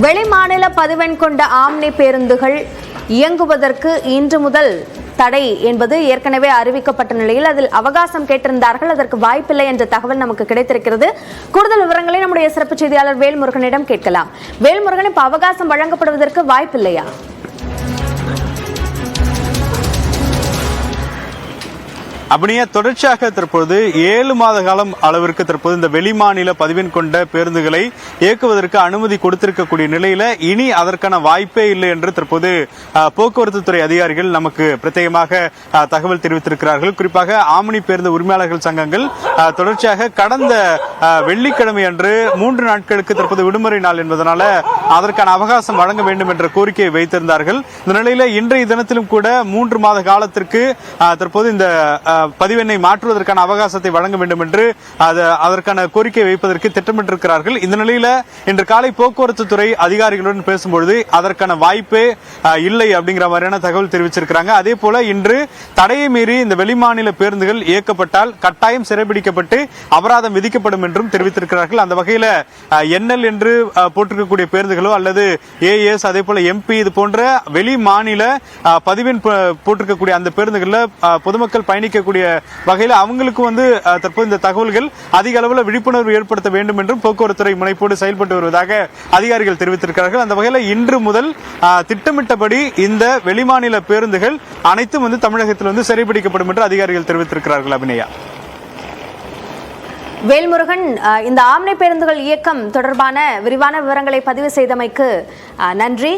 வெளிமாநில பதிவெண் கொண்ட ஆம்னி பேருந்துகள் இயங்குவதற்கு இன்று முதல் தடை என்பது ஏற்கனவே அறிவிக்கப்பட்ட நிலையில் அதில் அவகாசம் கேட்டிருந்தார்கள். அதற்கு வாய்ப்பில்லை என்ற தகவல் நமக்கு கிடைத்திருக்கிறது. கூடுதல் விவரங்களை நம்முடைய சிறப்பு செய்தியாளர் வேல்முருகனிடம் கேட்கலாம். வேல்முருகன், இப்ப அவகாசம் வழங்கப்படுவதற்கு வாய்ப்பில்லையா? அப்படியே தொடர்ச்சியாக தற்போது 7 மாத காலம் அளவிற்கு தற்போது இந்த வெளிமாநில பதிவெண் கொண்ட பேருந்துகளை இயக்குவதற்கு அனுமதி கொடுத்திருக்கக்கூடிய நிலையில இனி அதற்கான வாய்ப்பே இல்லை என்று தற்போது போக்குவரத்து துறை அதிகாரிகள் நமக்கு பிரத்யேகமாக தகவல் தெரிவித்திருக்கிறார்கள். குறிப்பாக ஆம்னி பேருந்து உரிமையாளர்கள் சங்கங்கள் தொடர்ச்சியாக கடந்த வெள்ளிக்கிழமை அன்று 3 நாட்களுக்கு தற்போது விடுமுறை நாள் என்பதனால அதற்கான அவகாசம் வழங்க வேண்டும் என்ற கோரிக்கையை வைத்திருந்தார்கள். இந்த நிலையில இன்றைய தினத்திலும் கூட 3 மாத காலத்திற்கு தற்போது இந்த பதிவெண்ணை மாற்றுவதற்கான அவகாசத்தை வழங்க வேண்டும் என்று அதற்கான கோரிக்கை வைப்பதற்கு திட்டமிட்டிருக்கிறார்கள். இந்த நிலையில இன்று காலை போக்குவரத்து துறை அதிகாரிகளுடன் பேசும்பொழுது அதற்கான வாய்ப்பே இல்லை அப்படிங்கிற மாதிரியான தகவல் தெரிவிச்சிருக்கிறாங்க. அதே போல இன்று தடையை மீறி இந்த வெளிமாநில பேருந்துகள் இயக்கப்பட்டால் கட்டாயம் சிறைபிடிக்கப்பட்டு அபராதம் விதிக்கப்படும் என்றும் தெரிவித்திருக்கிறார்கள். அந்த வகையில என்எல் என்று போட்டிருக்கக்கூடிய பேருந்துகளோ அல்லது ஏஎஸ் அதே போல எம்பி இது போன்ற வெளி மாநில பதிவெண் போட்டிருக்கக்கூடிய அந்த பேருந்துகள்ல பொதுமக்கள் பயணிக்கக்கூடிய வகையில் அவங்களுக்கு தற்போது இந்த தகவல்கள் அதிக அளவில் விழிப்புணர்வு ஏற்படுத்த வேண்டும் என்றும் போக்குவரத்துறை முனைப்போடு செயல்பட்டு வருவதாக அதிகாரிகள் தெரிவித்திருக்கிறார்கள். அந்த வகையில் இன்று முதல் திட்டமிட்டபடி இந்த வெளிமாநில பேருந்துகள் அனைத்தும் தமிழகத்தில் சிறைபிடிக்கப்படும் என்று அதிகாரிகள் தெரிவித்திருக்கிறார்கள். அபிநயா. வேல்முருகன், இந்த ஆம்னி பேருந்துகள் இயக்கம் தொடர்பான விரிவான விவரங்களை பதிவு செய்தமைக்கு நன்றி.